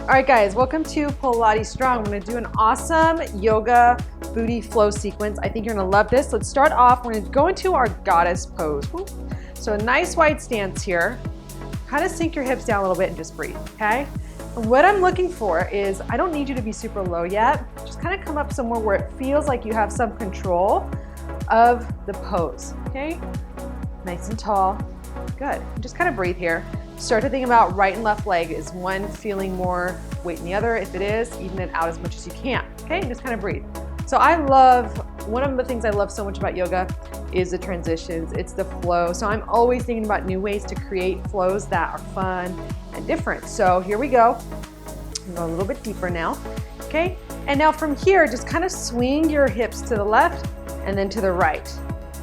All right, guys, welcome to Pilates Strong. I'm gonna do an awesome yoga booty flow sequence. I think you're gonna love this. Let's start off. We're gonna go into our goddess pose. So a nice wide stance here. Kind of sink your hips down a little bit and just breathe, okay? And what I'm looking for is, I don't need you to be super low yet. Just kind of come up somewhere where it feels like you have some control of the pose, okay? Nice and tall, good. Just kind of breathe here. Start to think about right and left leg. Is one feeling more weight than the other? If it is, even it out as much as you can, okay? Just kind of breathe. So one of the things I love so much about yoga is the transitions, it's the flow. So I'm always thinking about new ways to create flows that are fun and different. So here we go. I'm going a little bit deeper now, okay? And now from here, just kind of swing your hips to the left and then to the right.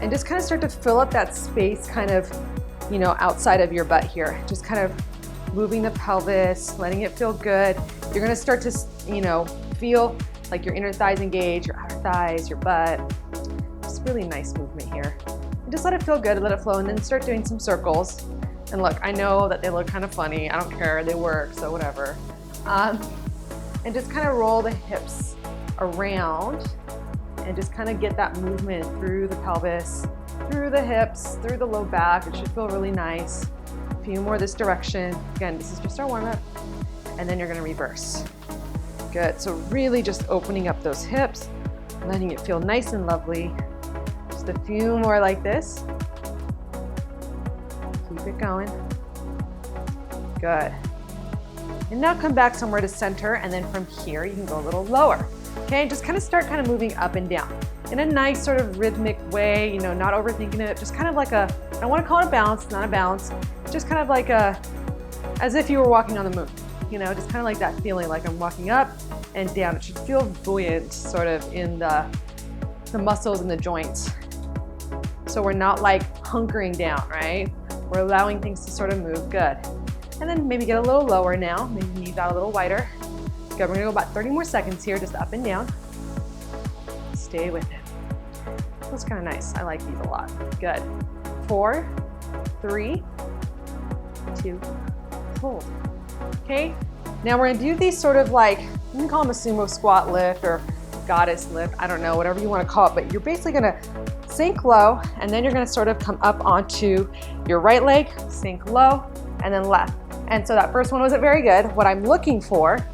And just kind of start to fill up that space kind of, you know, outside of your butt here. Just kind of moving the pelvis, letting it feel good. You're gonna start to, you know, feel like your inner thighs engage, your outer thighs, your butt. Just really nice movement here. And just let it feel good, let it flow, and then start doing some circles. And look, I know that they look kind of funny. I don't care, they work, so whatever. And just kind of roll the hips around and just kind of get that movement through the pelvis, through the hips, through the low back. It should feel really nice. A few more this direction. Again, this is just our warm-up, and then you're gonna reverse. Good, so really just opening up those hips, letting it feel nice and lovely. Just a few more like this. Keep it going. Good. And now come back somewhere to center, and then from here, you can go a little lower. Okay, just kind of start moving up and down in a nice sort of rhythmic way, you know, not overthinking it, just kind of like I don't want to call it a bounce, it's not a bounce, just kind of like as if you were walking on the moon, you know, just kind of like that feeling like I'm walking up and down. It should feel buoyant sort of in the muscles and the joints. So we're not like hunkering down, right? We're allowing things to sort of move, good. And then maybe get a little lower now, maybe knees out a little wider. Good, we're gonna go about 30 more seconds here, just up and down. Stay with it. That's kind of nice. I like these a lot. Good. 4, 3, 2, hold. Okay, now we're gonna do these sort of like, you can call them a sumo squat lift or goddess lift, I don't know, whatever you want to call it, but you're basically gonna sink low, and then you're gonna sort of come up onto your right leg, sink low, and then left. And so that first one wasn't very good. What I'm looking for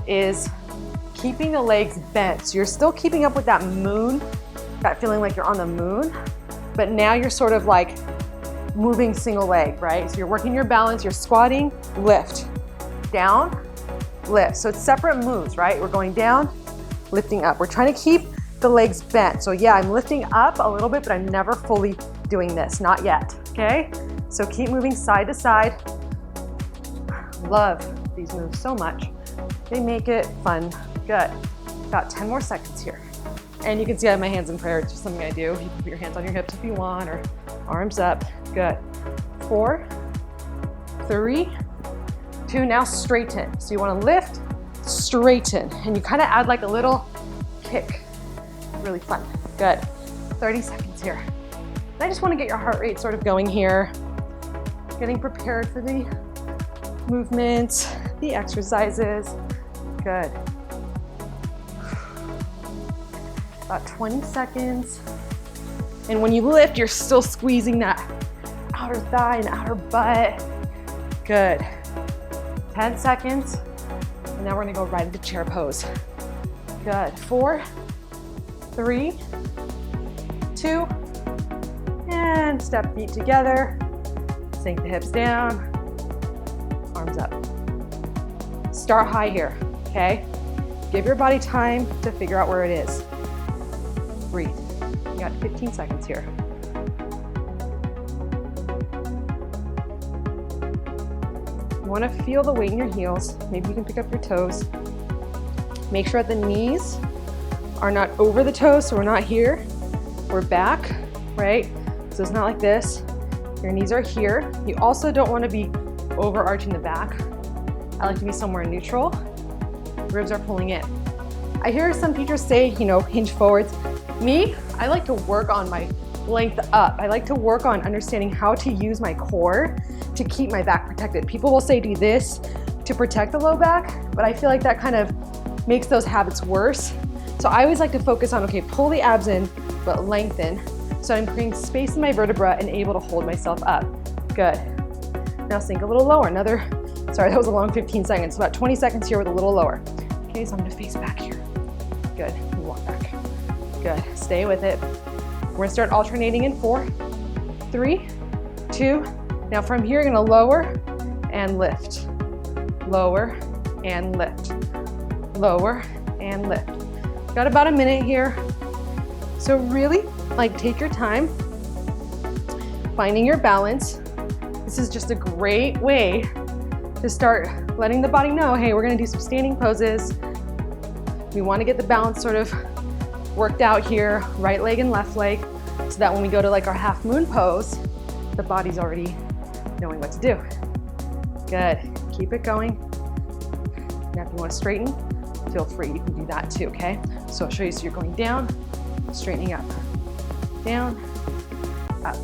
is keeping the legs bent. So you're still keeping up with that moon, that feeling like you're on the moon, but now you're sort of like moving single leg, right? So you're working your balance, you're squatting, lift, down, lift. So it's separate moves, right? We're going down, lifting up. We're trying to keep the legs bent. So yeah, I'm lifting up a little bit, but I'm never fully doing this, not yet, okay? So keep moving side to side. Love these moves so much. They make it fun. Good. About 10 more seconds here. And you can see I have my hands in prayer. It's just something I do. You can put your hands on your hips if you want, or arms up. Good. 4, 3, 2, now straighten. So you want to lift, straighten, and you kind of add like a little kick. Really fun. Good. 30 seconds here. And I just want to get your heart rate sort of going here. Getting prepared for the movements, the exercises. Good. About 20 seconds. And when you lift, you're still squeezing that outer thigh and outer butt. Good. 10 seconds. And now we're gonna go right into chair pose. Good. 4, 3, 2, and step feet together. Sink the hips down, arms up. Start high here, okay? Give your body time to figure out where it is. Breathe. You got 15 seconds here. You want to feel the weight in your heels. Maybe you can pick up your toes. Make sure that the knees are not over the toes, so we're not here. We're back, right? So it's not like this. Your knees are here. You also don't want to be overarching the back. I like to be somewhere neutral. Ribs are pulling in. I hear some teachers say, you know, hinge forwards. Me, I like to work on my length up. I like to work on understanding how to use my core to keep my back protected. People will say do this, to protect the low back, but I feel like that kind of makes those habits worse. So I always like to focus on, okay, pull the abs in, but lengthen. So I'm creating space in my vertebra and able to hold myself up. Good. Now sink a little lower. Sorry, that was a long 15 seconds. About 20 seconds here with a little lower. Okay, so I'm gonna face back here. Good, and walk back. Good, stay with it. We're gonna start alternating in 4, 3, 2. Now from here, you're gonna lower and lift. Lower and lift. Lower and lift. Got about a minute here. So really, like, take your time finding your balance. This is just a great way to start letting the body know, hey, we're gonna do some standing poses. We wanna get the balance sort of worked out here, right leg and left leg, so that when we go to like our half moon pose, the body's already knowing what to do. Good, keep it going. Now if you wanna straighten, feel free, you can do that too, okay? So I'll show you, so you're going down, straightening up, down, up,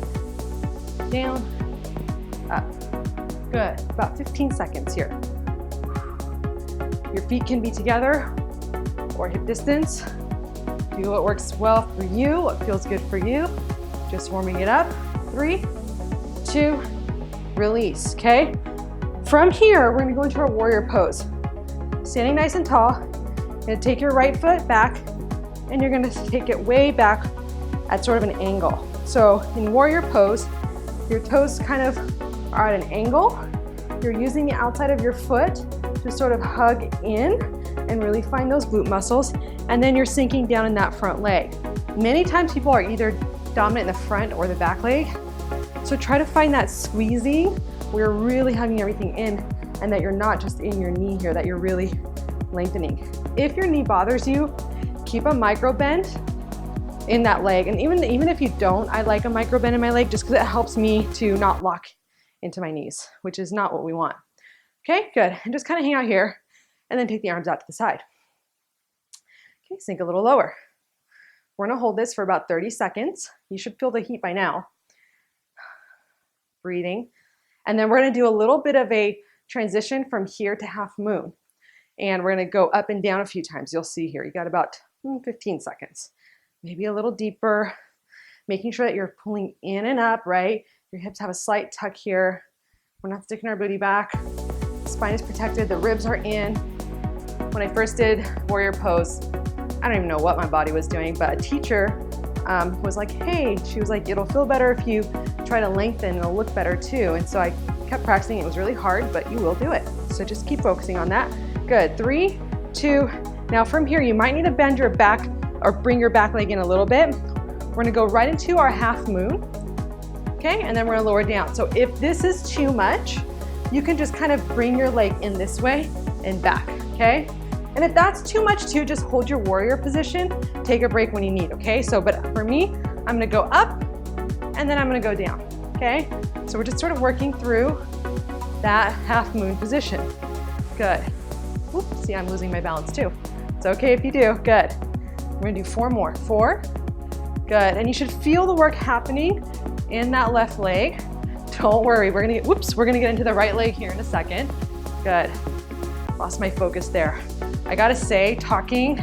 down, up. Good, about 15 seconds here. Your feet can be together or hip distance. Do what works well for you, what feels good for you. Just warming it up. 3, 2, release, okay? From here, we're gonna go into our warrior pose. Standing nice and tall, you're gonna take your right foot back and you're gonna take it way back at sort of an angle. So in warrior pose, your toes kind of are at an angle. You're using the outside of your foot to sort of hug in and really find those glute muscles. And then you're sinking down in that front leg. Many times people are either dominant in the front or the back leg. So try to find that squeezing where you're really hugging everything in and that you're not just in your knee here, that you're really lengthening. If your knee bothers you, keep a micro bend in that leg. And even if you don't, I like a micro bend in my leg just because it helps me to not lock into my knees, which is not what we want. Okay, good. And just kind of hang out here and then take the arms out to the side. Okay, sink a little lower. We're gonna hold this for about 30 seconds. You should feel the heat by now. Breathing. And then we're gonna do a little bit of a transition from here to half moon. And we're gonna go up and down a few times. You'll see here, you got about 15 seconds. Maybe a little deeper, making sure that you're pulling in and up, right? Your hips have a slight tuck here. We're not sticking our booty back. The spine is protected, the ribs are in. When I first did warrior pose, I don't even know what my body was doing, but a teacher was like, hey, she was like, it'll feel better if you try to lengthen, it'll look better too. And so I kept practicing. It was really hard, but you will do it. So just keep focusing on that. Good, 3, 2. Now from here, you might need to bend your back or bring your back leg in a little bit. We're gonna go right into our half moon. Okay, and then we're gonna lower down. So if this is too much, you can just kind of bring your leg in this way and back, okay? And if that's too much too, just hold your warrior position, take a break when you need, okay? So, but for me, I'm gonna go up and then I'm gonna go down, okay? So we're just sort of working through that half moon position. Good. Oops, see, I'm losing my balance too. It's okay if you do, good. We're gonna do 4 more, 4, good. And you should feel the work happening in that left leg. Don't worry, we're gonna get into the right leg here in a second. Good, lost my focus there. I gotta say, talking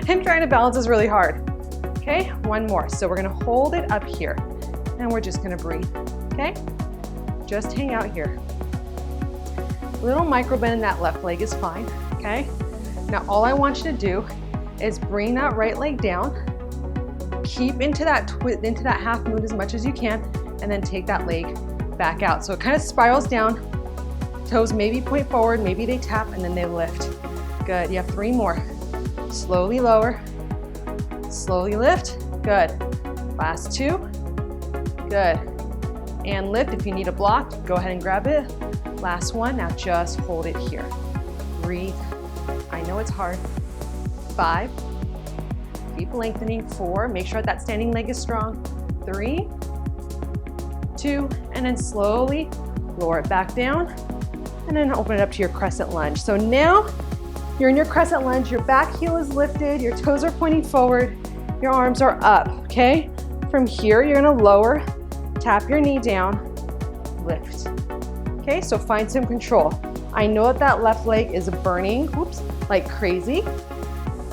and trying to balance is really hard. Okay, 1 more. So we're gonna hold it up here and we're just gonna breathe, okay? Just hang out here. Little micro bend in that left leg is fine, okay? Now all I want you to do is bring that right leg down, keep into that half moon as much as you can, and then take that leg back out. So it kind of spirals down, toes maybe point forward, maybe they tap, and then they lift. Good, you have 3 more. Slowly lower, slowly lift, good. Last 2, good. And lift, if you need a block, go ahead and grab it. Last 1, now just hold it here. Breathe, I know it's hard. 5, keep lengthening. 4, make sure that standing leg is strong. 3, 2, and then slowly lower it back down, and then open it up to your crescent lunge. So now you're in your crescent lunge, your back heel is lifted, your toes are pointing forward, your arms are up, okay? From here, you're gonna lower, tap your knee down, lift. Okay, so find some control. I know that that left leg is burning, whoops, like crazy.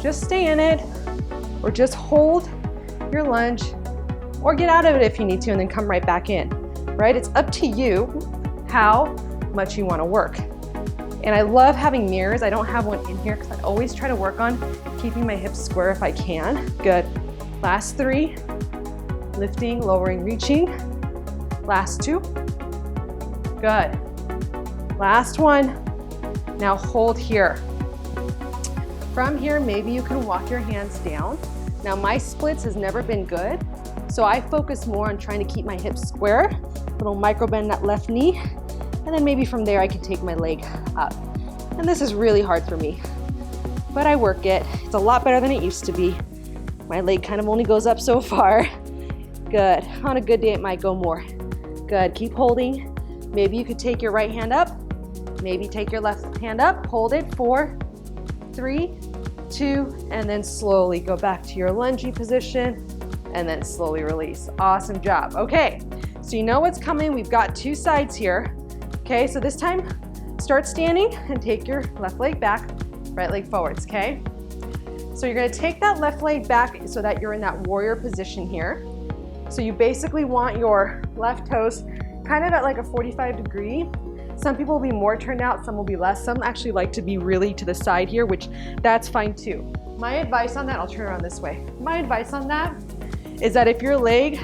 Just stay in it, or just hold your lunge, or get out of it if you need to and then come right back in, right? It's up to you how much you want to work. And I love having mirrors. I don't have one in here because I always try to work on keeping my hips square if I can. Good. Last 3. Lifting, lowering, reaching. Last 2. Good. Last 1. Now hold here. From here, maybe you can walk your hands down. Now my splits has never been good, so I focus more on trying to keep my hips square. Little micro bend that left knee, and then maybe from there I can take my leg up. And this is really hard for me, but I work it. It's a lot better than it used to be. My leg kind of only goes up so far. Good. On a good day, it might go more. Good. Keep holding. Maybe you could take your right hand up. Maybe take your left hand up. Hold it. 4, 3, 2, and then slowly go back to your lungey position, and then slowly release. Awesome job. Okay, so you know what's coming. We've got 2 sides here. Okay, so this time, start standing and take your left leg back, right leg forwards, okay? So you're gonna take that left leg back so that you're in that warrior position here. So you basically want your left toes kind of at like a 45-degree. Some people will be more turned out, some will be less. Some actually like to be really to the side here, which that's fine too. My advice on that, I'll turn around this way. My advice on that is that if your leg,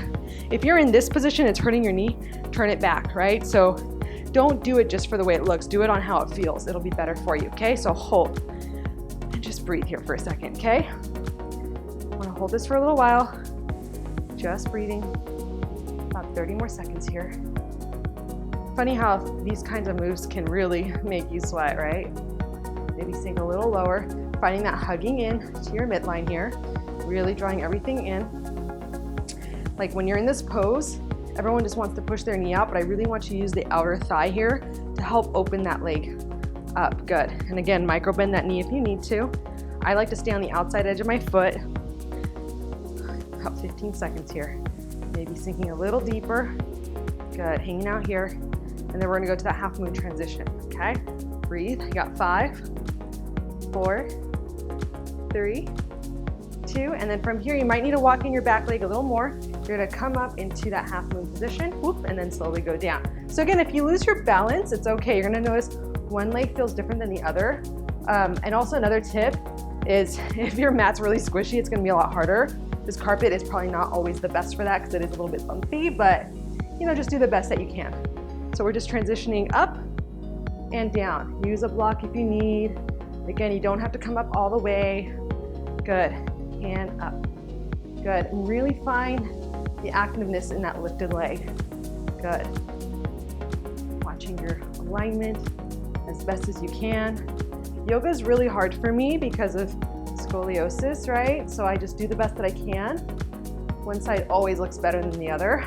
if you're in this position, it's hurting your knee, turn it back, right? So don't do it just for the way it looks. Do it on how it feels. It'll be better for you, okay? So hold and just breathe here for a second, okay? I wanna hold this for a little while. Just breathing, about 30 more seconds here. Funny how these kinds of moves can really make you sweat, right? Maybe sink a little lower, finding that hugging in to your midline here, really drawing everything in. Like when you're in this pose, everyone just wants to push their knee out, but I really want you to use the outer thigh here to help open that leg up. Good. And again, micro bend that knee if you need to. I like to stay on the outside edge of my foot. About 15 seconds here. Maybe sinking a little deeper. Good. Hanging out here. And then we're gonna go to that half moon transition, okay? Breathe. You got 5, 4, 3, 2, and then from here you might need to walk in your back leg a little more. You're gonna come up into that half moon position, whoop, and then slowly go down. So again, if you lose your balance, it's okay. You're gonna notice one leg feels different than the other. And also another tip is if your mat's really squishy, it's gonna be a lot harder. This carpet is probably not always the best for that because it is a little bit bumpy, but you know, just do the best that you can. So we're just transitioning up and down. Use a block if you need. Again, you don't have to come up all the way. Good, and up. Good, and really find the activeness in that lifted leg. Good. Watching your alignment as best as you can. Yoga is really hard for me because of scoliosis, right? So I just do the best that I can. One side always looks better than the other.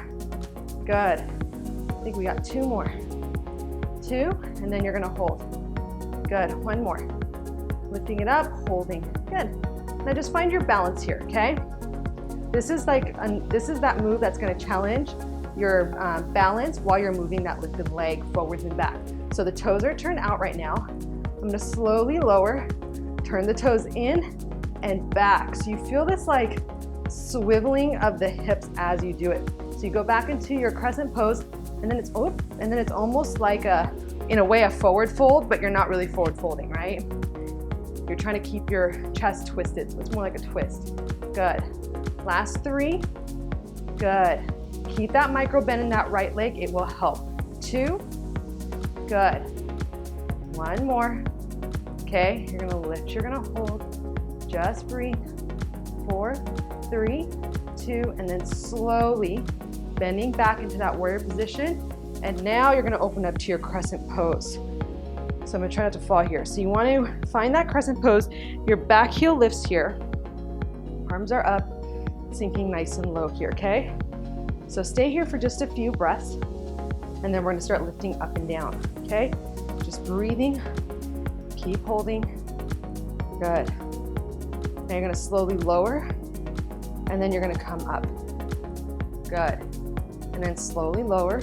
Good. I think we got 2 more. 2, and then you're gonna hold. Good, 1 more. Lifting it up, holding. Good. Now just find your balance here, okay? This is that move that's gonna challenge your balance while you're moving that lifted leg forwards and back. So the toes are turned out right now. I'm gonna slowly lower, turn the toes in and back. So you feel this like swiveling of the hips as you do it. So you go back into your crescent pose, and then it's almost like in a way a forward fold, but you're not really forward folding, right? You're trying to keep your chest twisted, so it's more like a twist. Good. Last 3. Good. Keep that micro bend in that right leg, it will help. 2. Good. 1 more. Okay, you're gonna lift, you're gonna hold. Just breathe. 4, 3, 2, and then slowly bending back into that warrior position. And now you're gonna open up to your crescent pose. So I'm gonna try not to fall here. So you want to find that crescent pose. Your back heel lifts here. Arms are up, sinking nice and low here, okay? So stay here for just a few breaths, and then we're gonna start lifting up and down, okay? Just breathing, keep holding. Good. Now you're gonna slowly lower, and then you're gonna come up. Good. And then slowly lower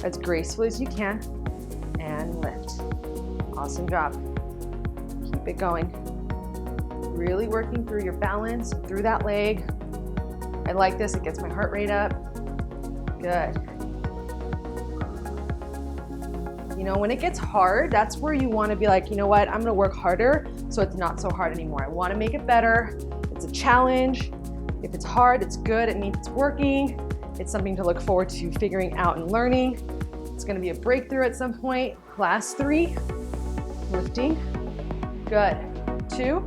as gracefully as you can. and lift. Awesome job. Keep it going. Really working through your balance, through that leg. I like this, it gets my heart rate up. Good. You know, when it gets hard, that's where you want to be like, you know what, I'm gonna work harder so it's not so hard anymore. I want to make it better. It's a challenge. If it's hard, it's good. It means it's working. It's something to look forward to figuring out and learning. It's going to be a breakthrough at some point. Last 3, lifting. Good. 2.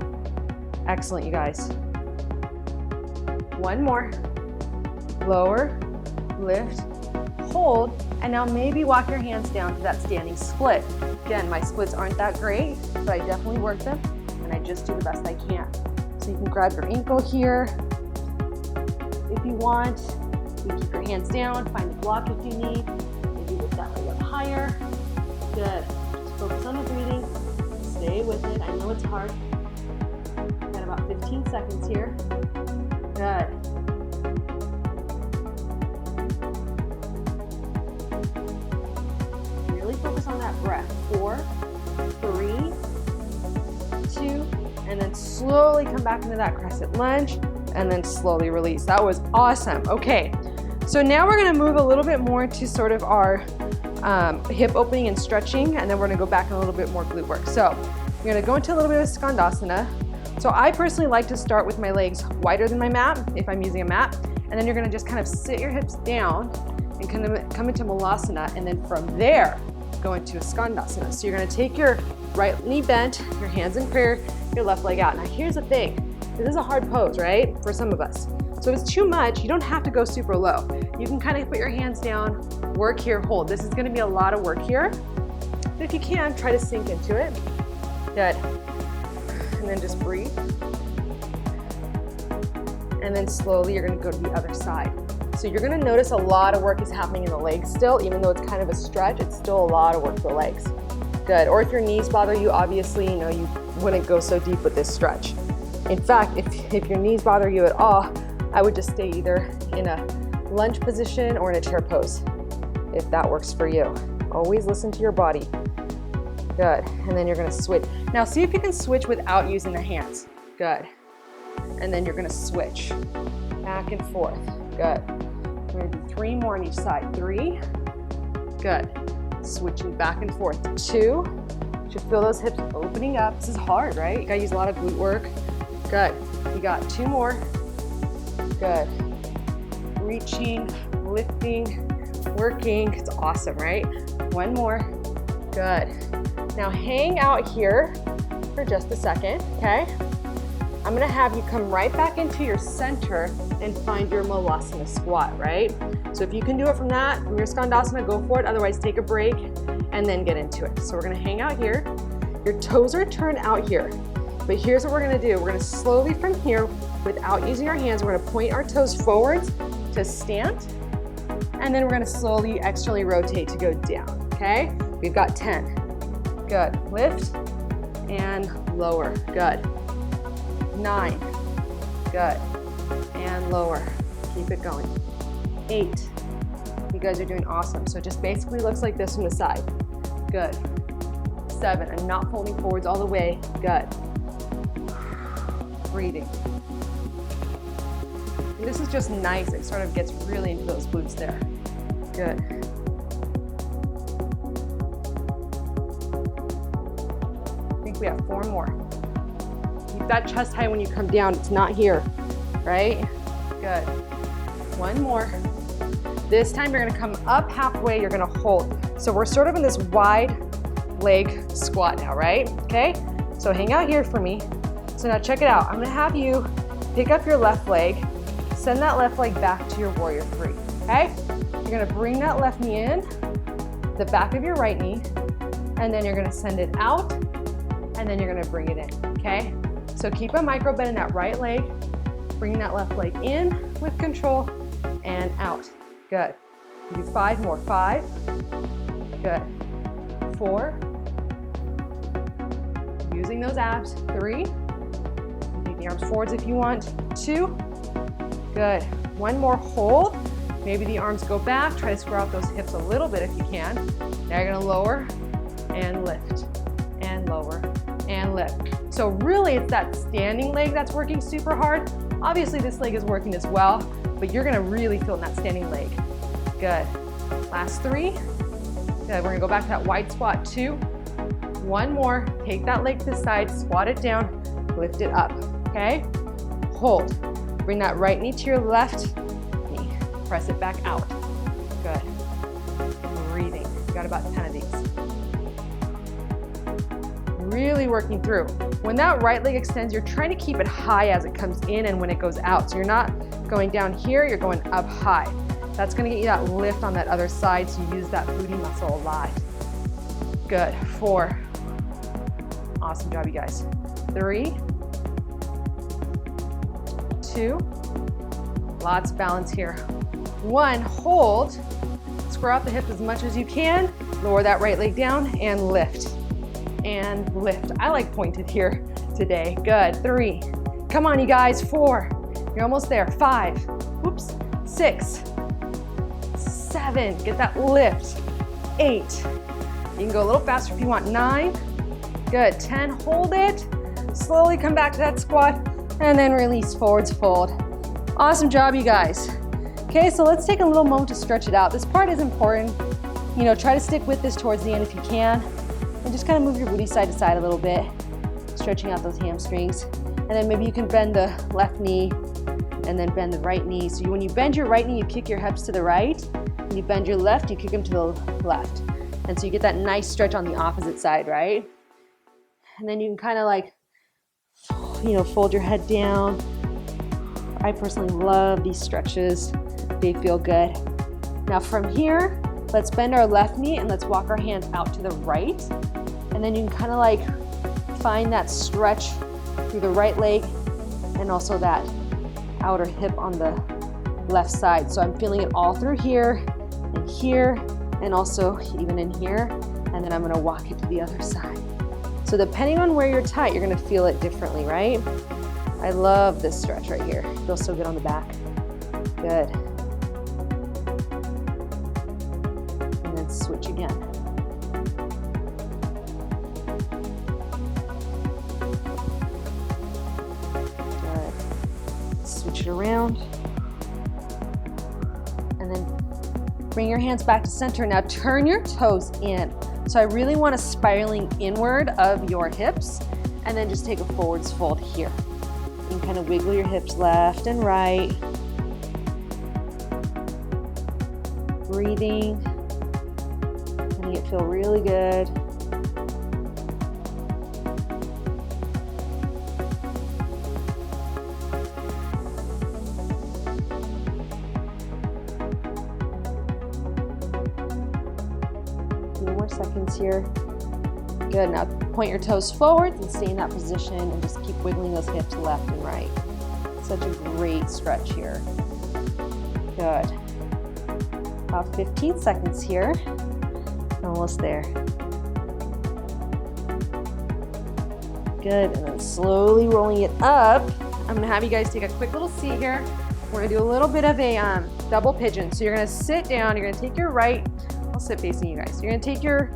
Excellent, you guys. 1 more. Lower, lift, hold, and now maybe walk your hands down to that standing split. Again, my splits aren't that great, but I definitely work them, and I just do the best I can. So you can grab your ankle here if you want. You can keep your hands down, find a block if you need. Maybe lift that leg up higher. Good. Just focus on the breathing. Stay with it. I know it's hard. Got about 15 seconds here. Good. Really focus on that breath. 4, 3, 2, and then slowly come back into that crescent lunge, and then slowly release. That was awesome. Okay, so now we're gonna move a little bit more to sort of our hip opening and stretching, and then we're gonna go back in a little bit more glute work. So we're gonna go into a little bit of skandasana. So I personally like to start with my legs wider than my mat, if I'm using a mat, and then you're gonna just kind of sit your hips down and come into malasana, and then from there, go into a skandasana. So you're gonna take your right knee bent, your hands in prayer, your left leg out. Now here's the thing, this is a hard pose, right? For some of us. So if it's too much, you don't have to go super low. You can kind of put your hands down, work here, hold. This is gonna be a lot of work here. But if you can, try to sink into it. Good. And then just breathe. And then slowly you're gonna go to the other side. So you're gonna notice a lot of work is happening in the legs still, even though it's kind of a stretch, it's still a lot of work for the legs. Good, or if your knees bother you, obviously, you know, you wouldn't go so deep with this stretch. In fact, if your knees bother you at all, I would just stay either in a lunge position or in a chair pose, if that works for you. Always listen to your body. Good, and then you're gonna switch. Now see if you can switch without using the hands. Good. And then you're gonna switch back and forth. Good. We're gonna do 3 more on each side. 3. Good. Switching back and forth. 2. You should feel those hips opening up. This is hard, right? You gotta use a lot of glute work. Good. You got 2 more. Good. Reaching, lifting, working. It's awesome, right? 1 more. Good. Now hang out here for just a second, okay? I'm gonna have you come right back into your center and find your malasana squat, right? So if you can do it from your skandasana, go for it. Otherwise, take a break and then get into it. So we're gonna hang out here. Your toes are turned out here. But here's what we're gonna do. We're gonna slowly from here, without using our hands, we're gonna point our toes forwards to stand. And then we're gonna slowly externally rotate to go down, okay? We've got 10. Good. Lift and lower. Good. 9. Good. And lower. Keep it going. 8. You guys are doing awesome. So it just basically looks like this from the side. Good. 7. I'm not folding forwards all the way. Good. Breathing. And this is just nice. It sort of gets really into those glutes there. Good. I think we have 4 more. Keep that chest high when you come down. It's not here, right? Good. 1 more. This time you're gonna come up halfway, you're gonna hold. So we're sort of in this wide leg squat now, right? Okay? So hang out here for me. So now check it out. I'm gonna have you pick up your left leg, send that left leg back to your warrior 3, okay? You're gonna bring that left knee in, the back of your right knee, and then you're gonna send it out, and then you're gonna bring it in, okay? So keep a micro bend in that right leg, bring that left leg in with control, and out. Good. Do 5 more. 5. Good. 4. Using those abs. 3. Take the arms forwards if you want. 2. Good. 1 more. Hold. Maybe the arms go back. Try to square out those hips a little bit if you can. Now you're gonna lower and lift, and lower, and lift. So really it's that standing leg that's working super hard. Obviously this leg is working as well, but you're gonna really feel in that standing leg. Good. Last 3. Good, we're gonna go back to that wide squat. 2. 1 more, take that leg to the side, squat it down, lift it up, okay? Hold. Bring that right knee to your left knee. Press it back out. Good. Breathing. You got about 10 of these. Really working through. When that right leg extends, you're trying to keep it high as it comes in and when it goes out. So you're not going down here, you're going up high. That's gonna get you that lift on that other side, so you use that booty muscle a lot. Good. 4. Awesome job, you guys. 3. 2. Lots of balance here. 1, hold. Square out the hip as much as you can. Lower that right leg down and lift. And lift. I like pointed here today. Good. 3. Come on, you guys. 4. You're almost there. 5. Oops. 6. 7. Get that lift. 8. You can go a little faster if you want. 9. Good. 10. Hold it. Slowly come back to that squat and then release, forwards fold. Awesome job, you guys. Okay, so let's take a little moment to stretch it out. This part is important. You know, try to stick with this towards the end if you can. And just kind of move your booty side to side a little bit, stretching out those hamstrings. And then maybe you can bend the left knee and then bend the right knee. So when you bend your right knee, you kick your hips to the right. When you bend your left, you kick them to the left. And so you get that nice stretch on the opposite side, right? And then you can kind of like, you know, fold your head down. I personally love these stretches. They feel good. Now from here, let's bend our left knee and let's walk our hands out to the right. And then you can kind of like find that stretch through the right leg and also that outer hip on the left side. So I'm feeling it all through here and also even in here. And then I'm gonna walk it to the other side. So depending on where you're tight, you're gonna feel it differently, right? I love this stretch right here. It feels so good on the back. Good. And then switch again. Good. Switch it around. And then bring your hands back to center. Now turn your toes in. So I really want a spiraling inward of your hips and then just take a forwards fold here. You can kind of wiggle your hips left and right. Breathing, letting it feel really good. Seconds here. Good. Now point your toes forward and stay in that position and just keep wiggling those hips left and right. Such a great stretch here. Good. About 15 seconds here. Almost there. Good. And then slowly rolling it up. I'm going to have you guys take a quick little seat here. We're going to do a little bit of a double pigeon. So you're going to sit down. You're going to take your right. I'll sit facing you guys. You're gonna take your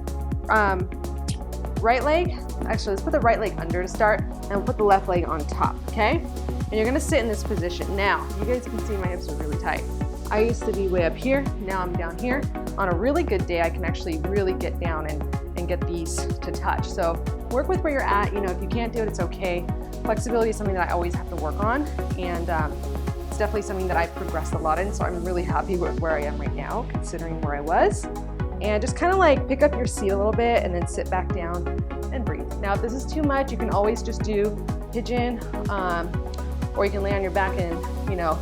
right leg, actually let's put the right leg under to start, and we'll put the left leg on top, okay? And you're gonna sit in this position. Now, you guys can see my hips are really tight. I used to be way up here, now I'm down here. On a really good day, I can actually really get down and get these to touch. So work with where you're at. You know, if you can't do it, it's okay. Flexibility is something that I always have to work on, and it's definitely something that I've progressed a lot in, so I'm really happy with where I am right now, considering where I was. And just kind of like pick up your seat a little bit and then sit back down and breathe. Now, if this is too much, you can always just do pigeon, or you can lay on your back and, you know,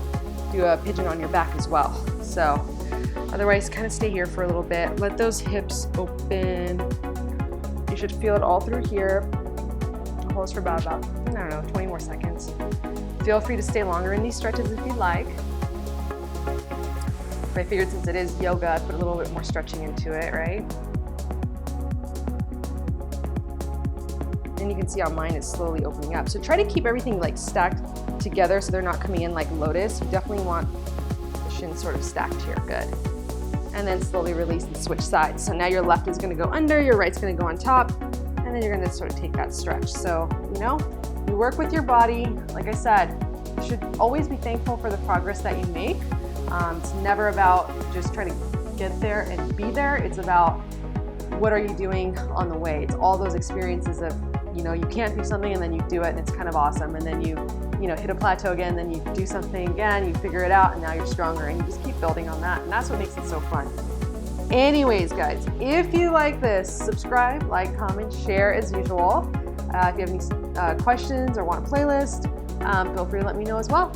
do a pigeon on your back as well. So otherwise, kind of stay here for a little bit. Let those hips open. You should feel it all through here. Hold this for about, I don't know, 20 more seconds. Feel free to stay longer in these stretches if you'd like. I figured since it is yoga, I'd put a little bit more stretching into it, right? And you can see how mine is slowly opening up. So try to keep everything like stacked together so they're not coming in like lotus. You definitely want the shins sort of stacked here. Good. and then slowly release and switch sides. So now your left is gonna go under, your right's gonna go on top, and then you're gonna sort of take that stretch. So, you know, you work with your body. Like I said, you should always be thankful for the progress that you make. It's never about just trying to get there and be there. It's about what are you doing on the way. It's all those experiences of, you know, you can't do something and then you do it and it's kind of awesome. And then you know, hit a plateau again, then you do something again, you figure it out, and now you're stronger, and you just keep building on that. And that's what makes it so fun. Anyways, guys, if you like this, subscribe, like, comment, share as usual. If you have any questions or want a playlist, feel free to let me know as well.